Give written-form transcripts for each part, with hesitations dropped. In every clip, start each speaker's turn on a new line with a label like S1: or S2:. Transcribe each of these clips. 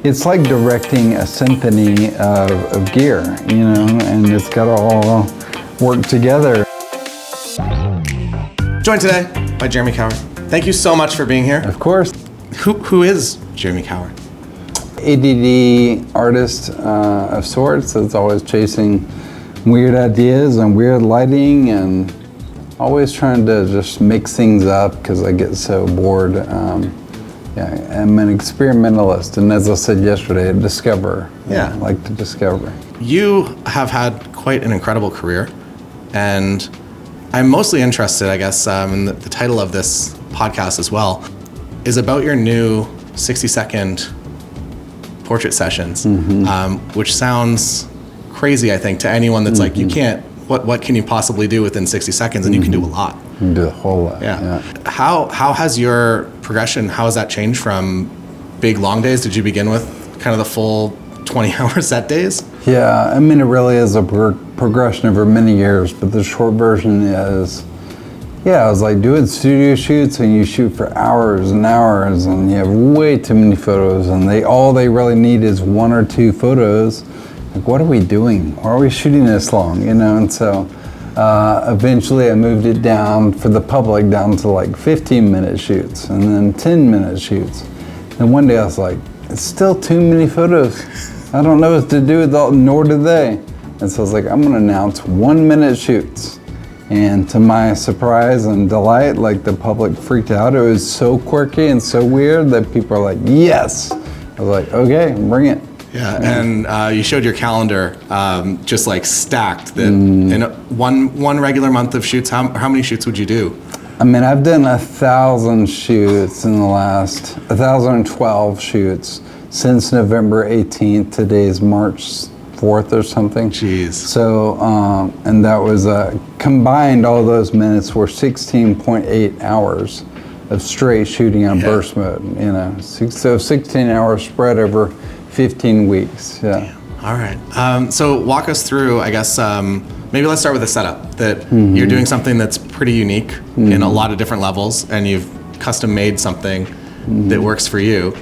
S1: it's like directing a symphony of gear, and it's got to all work together.
S2: Joined today by Jeremy Cowart. Thank you so much for being here.
S1: Of course.
S2: Who is Jeremy Cowart?
S1: ADD artist of sorts that's always chasing weird ideas and weird lighting and always trying to just mix things up because I get so bored. I'm an experimentalist, and as I said yesterday, a discoverer.
S2: Yeah.
S1: I like to discover.
S2: You have had quite an incredible career, and I'm mostly interested, I guess, in the title of this podcast as well, is about your new 60-second portrait sessions, which sounds crazy, I think, to anyone that's like, you can't, what can you possibly do within 60 seconds? And you can do a lot.
S1: You can do a whole lot.
S2: Yeah. How has your progression, how has that changed from big long days? Did you begin with kind of the full 20-hour set days?
S1: Yeah, I mean, it really is a progression over many years, but the short version is, I was like doing studio shoots and you shoot for hours and hours and you have way too many photos and all they really need is one or two photos. Like, what are we doing? Why are we shooting this long? And so eventually I moved it down for the public down to like 15-minute shoots and then 10-minute shoots. And one day I was like, it's still too many photos. I don't know what to do with all, nor do they. And so I was like, I'm gonna announce 1-minute shoots. And to my surprise and delight, like the public freaked out. It was so quirky and so weird that people are like, yes. I was like, okay, bring it.
S2: Yeah, and you showed your calendar just like stacked. That in one regular month of shoots, how many shoots would you do?
S1: I mean, I've done 1,000 shoots in the last 1,012 shoots since November 18th. Today's March 4th or something.
S2: Jeez.
S1: So, and that was combined. All those minutes were 16.8 hours of straight shooting on burst mode. So 16 hours spread over 15 weeks. Yeah.
S2: All right. So walk us through, I guess, maybe let's start with the setup, that you're doing something that's pretty unique in a lot of different levels, and you've custom made something that works for you.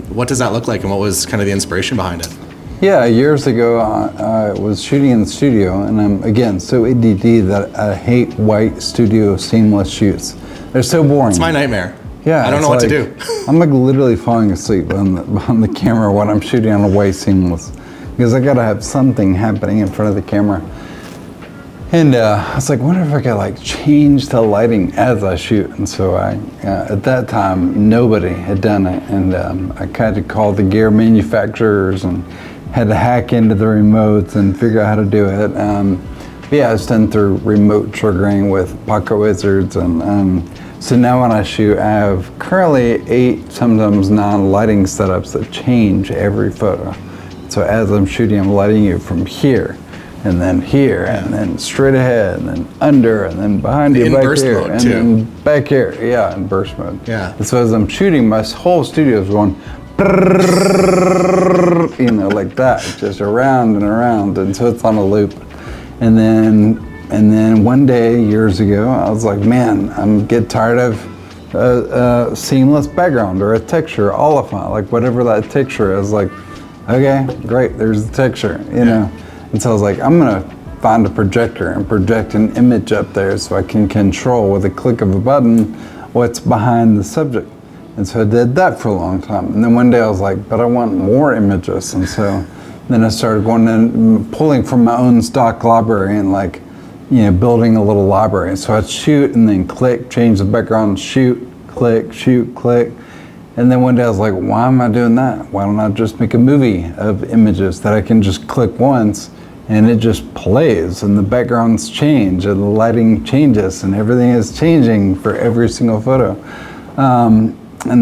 S2: What does that look like, and what was kind of the inspiration behind it?
S1: Yeah, years ago, I was shooting in the studio, and I'm, again, so ADD that I hate white studio seamless shoots. They're so boring.
S2: It's my nightmare.
S1: Yeah,
S2: I don't know what to do.
S1: I'm like literally falling asleep on the camera when I'm shooting on a white seamless, because I gotta have something happening in front of the camera. And I was like, wonder if I could like change the lighting as I shoot. And so at that time, nobody had done it, and I kind of called the gear manufacturers and had to hack into the remotes and figure out how to do it. It's done through remote triggering with Pocket Wizards, and so now when I shoot, I have currently 8, sometimes 9 lighting setups that change every photo. So as I'm shooting, I'm lighting you from here, and then here, and then straight ahead, and then under, and then behind you, back here, and then back here. Yeah, in burst mode.
S2: Yeah.
S1: And so as I'm shooting, my whole studio is going, like that, just around and around, and so it's on a loop. And then one day, years ago, I was like, man, I'm getting tired of a seamless background or a texture, Oliphant, like whatever that texture is. Like, okay, great, there's the texture, know. And so I was like, I'm gonna find a projector and project an image up there so I can control with a click of a button what's behind the subject. And so I did that for a long time. And then one day I was like, but I want more images. And so then I started going and pulling from my own stock library and like, building a little library. So I'd shoot and then click, change the background, shoot, click, shoot, click. And then one day I was like, why am I doing that? Why don't I just make a movie of images that I can just click once and it just plays and the backgrounds change and the lighting changes and everything is changing for every single photo. And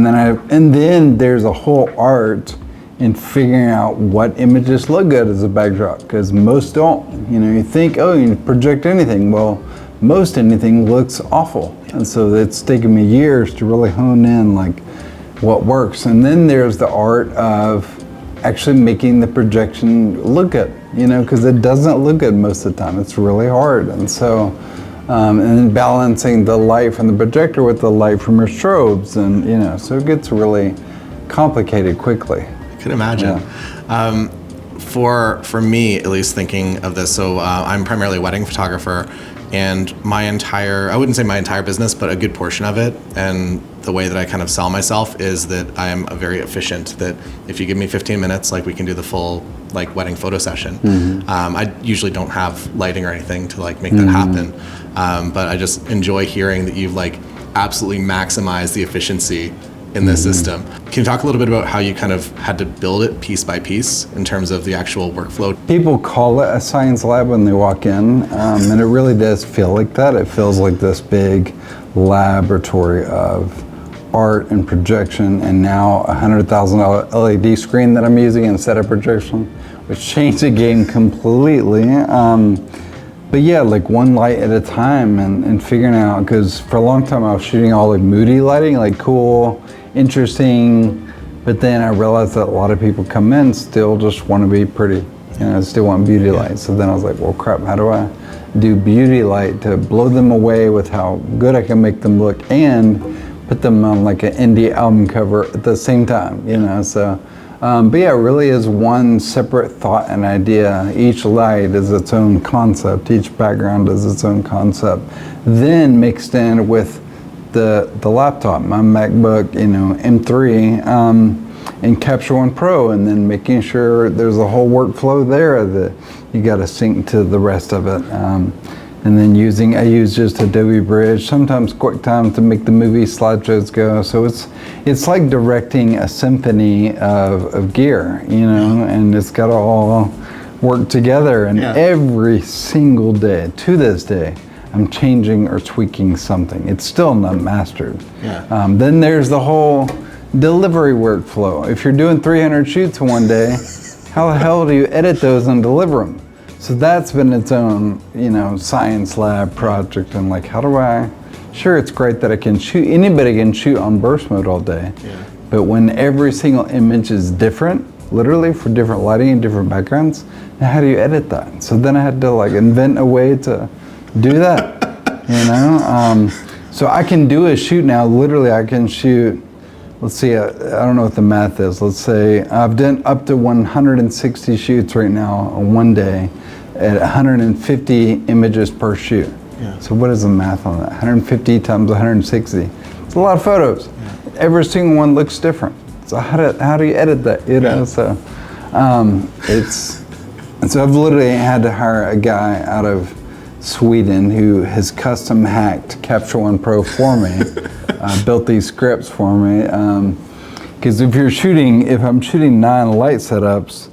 S1: then there's a whole art in figuring out what images look good as a backdrop, because most don't. You think, oh, you can project anything. Well, most anything looks awful. And so it's taken me years to really hone in like what works. And then there's the art of actually making the projection look good, because it doesn't look good most of the time. It's really hard. And so, and then balancing the light from the projector with the light from your strobes, and so it gets really complicated quickly.
S2: can imagine.
S1: Yeah.
S2: For me, at least, thinking of this, so I'm primarily a wedding photographer, and I wouldn't say my entire business, but a good portion of it, and the way that I kind of sell myself is that I am very efficient, that if you give me 15 minutes, like we can do the full like wedding photo session. I usually don't have lighting or anything to like make that happen, but I just enjoy hearing that you've like absolutely maximized the efficiency in this system. Can you talk a little bit about how you kind of had to build it piece by piece in terms of the actual workflow?
S1: People call it a science lab when they walk in, and it really does feel like that. It feels like this big laboratory of art and projection, and now a $100,000 LED screen that I'm using instead of projection, which changed the game completely. But yeah, like one light at a time, and figuring out, because for a long time I was shooting all like moody lighting, like cool, interesting, but then I realized that a lot of people come in still just want to be pretty, still want beauty light. So then I was like, well crap, how do I do beauty light to blow them away with how good I can make them look and put them on like an indie album cover at the same time, so. But yeah, it really is one separate thought and idea. Each light is its own concept. Each background is its own concept. Then mixed in with the laptop, my MacBook, M3, and Capture One Pro, and then making sure there's a whole workflow there that you got to sync to the rest of it. And then I use just Adobe Bridge, sometimes QuickTime to make the movie slideshows go. So it's like directing a symphony of gear, and it's got to all work together. And every single day, to this day, I'm changing or tweaking something. It's still not mastered. Then there's the whole delivery workflow. If you're doing 300 shoots in one day, how the hell do you edit those and deliver them? So that's been its own, science lab project, and like, sure, it's great that I can shoot, anybody can shoot on burst mode all day, but when every single image is different, literally for different lighting and different backgrounds, now how do you edit that? So then I had to like invent a way to do that, so I can do a shoot now, literally I can shoot, let's see, I don't know what the math is, let's say I've done up to 160 shoots right now on one day, at 150 images per shoot. So what is the math on that? 150 times 160. It's a lot of photos. Every single one looks different. So how do you edit that? So I've literally had to hire a guy out of Sweden who has custom hacked Capture One Pro for me, built these scripts for me. Because if I'm shooting 9 light setups,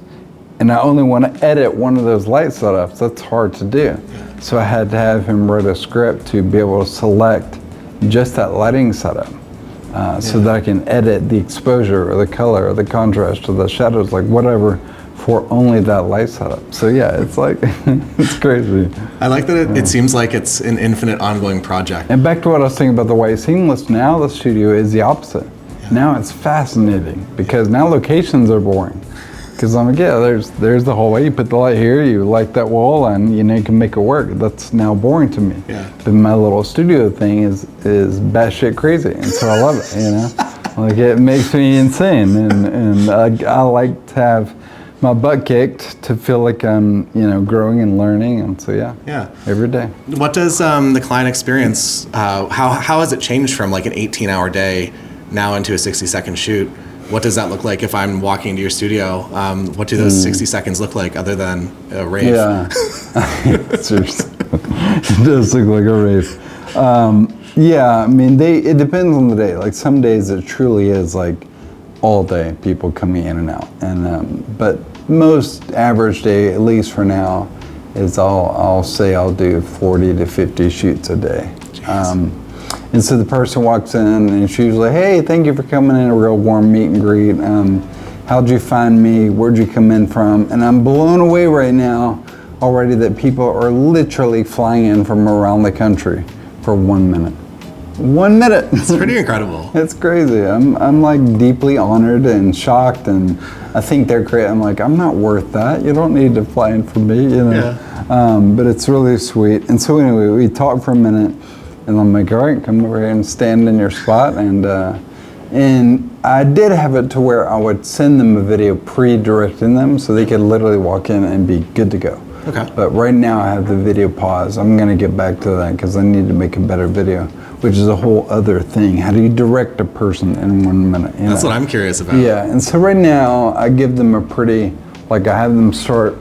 S1: and I only want to edit one of those light setups, that's hard to do. So I had to have him write a script to be able to select just that lighting setup, so that I can edit the exposure or the color or the contrast or the shadows, like whatever, for only that light setup. So yeah, it's like, it's crazy.
S2: I like that it seems like it's an infinite ongoing project.
S1: And back to what I was saying about the white seamless, now the studio is the opposite. Now it's fascinating, because now locations are boring. Because I'm like, there's the whole way. You put the light here, you light that wall, and you can make it work. That's now boring to me. But my little studio thing is batshit crazy, and so I love it. Like it makes me insane, and I like to have my butt kicked to feel like I'm growing and learning, and so every day.
S2: What does the client experience? How has it changed from like an 18-hour day now into a 60-second shoot? What does that look like if I'm walking into your studio? What do those 60 seconds look like other than a rave?
S1: Yeah, seriously, it does look like a rave. I mean, it depends on the day. Like some days it truly is like all day people coming in and out, and but most average day, at least for now, is I'll say I'll do 40 to 50 shoots a day. And so the person walks in and she's like, hey, thank you for coming in, a real warm meet and greet. How'd you find me? Where'd you come in from? And I'm blown away right now already that people are literally flying in from around the country for 1 minute. 1 minute.
S2: It's pretty incredible.
S1: It's crazy. I'm like deeply honored and shocked, and I think they're great. I'm like, I'm not worth that. You don't need to fly in for me, but it's really sweet. And so anyway, we talked for a minute. And I'm like, all right, come over here and stand in your spot. And I did have it to where I would send them a video pre-directing them so they could literally walk in and be good to go.
S2: Okay.
S1: But right now I have the video paused. I'm going to get back to that because I need to make a better video, which is a whole other thing. How do you direct a person in 1 minute?
S2: That's what I'm curious about.
S1: Yeah, and so right now I give them a pretty, like I have them start,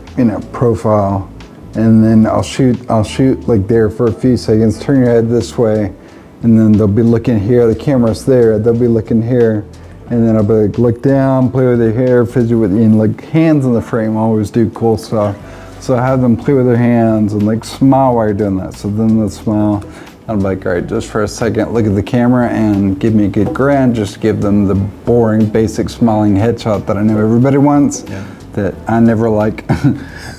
S1: profile, and then I'll shoot like there for a few seconds, turn your head this way, and then they'll be looking here, the camera's there, they'll be looking here, and then I'll be like, look down, play with their hair, fidget with, like hands in the frame, always do cool stuff. So I have them play with their hands and like smile while you're doing that. So then they'll smile. I'm like, all right, just for a second, look at the camera and give me a good grin. Just give them the boring, basic smiling headshot that I know everybody wants, that I never like.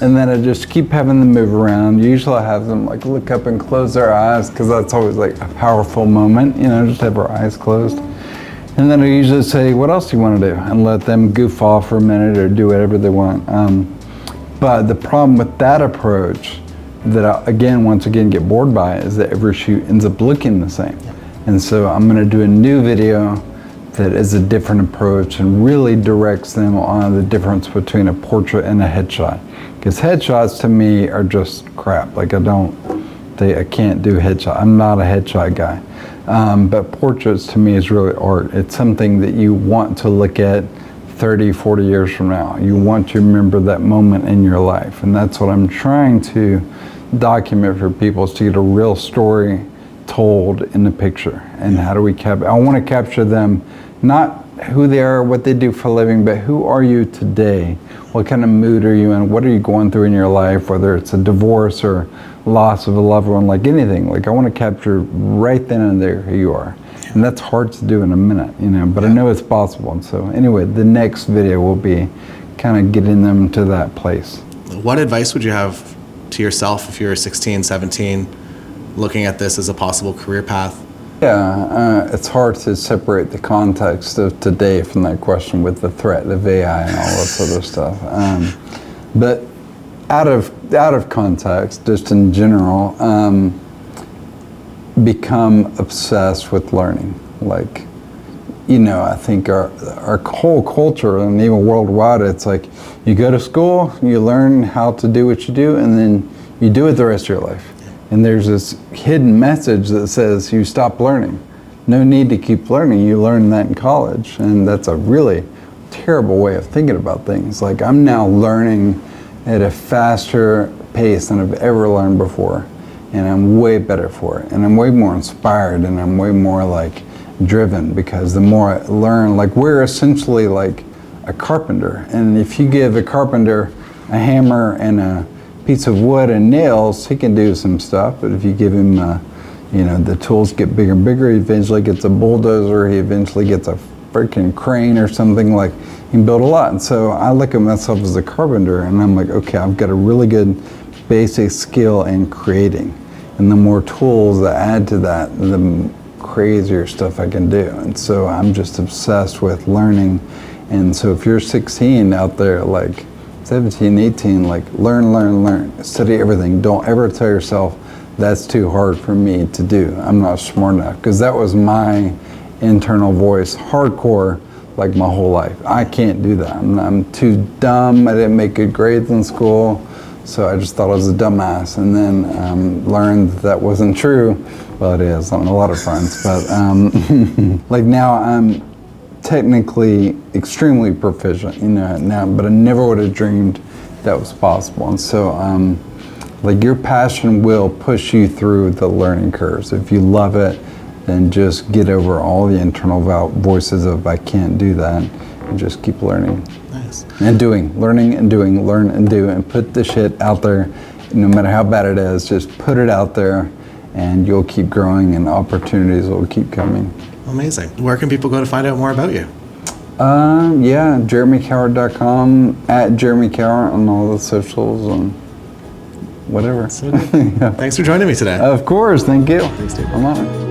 S1: And then I just keep having them move around. Usually I have them like look up and close their eyes because that's always like a powerful moment, just have our eyes closed. And then I usually say, what else do you want to do? And let them goof off for a minute or do whatever they want. But the problem with that approach that I, once again get bored by is that every shoot ends up looking the same. And so I'm going to do a new video that is a different approach and really directs them on the difference between a portrait and a headshot. Because headshots to me are just crap. Like I can't do headshot. I'm not a headshot guy. But portraits to me is really art. It's something that you want to look at 30, 40 years from now. You want to remember that moment in your life. And that's what I'm trying to document for people, is to get a real story told in the picture. And how do we I want to capture them, not who they are, what they do for a living, but who are you today? What kind of mood are you in? What are you going through in your life? Whether it's a divorce or loss of a loved one, like anything. Like I want to capture right then and there who you are. And that's hard to do in a minute, but I know it's possible. And so anyway, the next video will be kind of getting them to that place.
S2: What advice would you have to yourself if you were 16, 17, looking at this as a possible career path?
S1: Yeah, it's hard to separate the context of today from that question with the threat of AI and all this other stuff. But out of context, just in general, become obsessed with learning. Like, I think our whole culture and even worldwide, it's like you go to school, you learn how to do what you do, and then you do it the rest of your life. And there's this hidden message that says you stop learning. No need to keep learning. You learn that in college. And that's a really terrible way of thinking about things. Like I'm now learning at a faster pace than I've ever learned before. And I'm way better for it. And I'm way more inspired, and I'm way more like driven, because the more I learn, like we're essentially like a carpenter. And if you give a carpenter a hammer and a piece of wood and nails, he can do some stuff. But if you give him, the tools get bigger and bigger, he eventually gets a bulldozer, he eventually gets a freaking crane or something, like he can build a lot. And so I look at myself as a carpenter, and I'm like, okay, I've got a really good basic skill in creating. And the more tools that add to that, the crazier stuff I can do. And so I'm just obsessed with learning. And so if you're 16 out there, like 17, 18, like learn, study everything. Don't ever tell yourself that's too hard for me to do. I'm not smart enough, because that was my internal voice, hardcore, like my whole life. I can't do that. I'm too dumb. I didn't make good grades in school. So I just thought I was a dumbass, and then learned that wasn't true. Well, it is on a lot of fronts, but like now I'm technically extremely proficient, now, but I never would have dreamed that was possible. And so like your passion will push you through the learning curves. If you love it, then just get over all the internal voices of I can't do that, and just keep learning.
S2: Nice.
S1: And learning and doing, learn and do, and put the shit out there. No matter how bad it is, just put it out there, and you'll keep growing, and opportunities will keep coming.
S2: Amazing. Where can people go to find out more about you?
S1: Yeah, jeremycowart.com, at Jeremy Cowart on all the socials and whatever.
S2: So yeah. Thanks for joining me today.
S1: Of course, thank you.
S2: Thanks, Dave.
S1: I'm on it.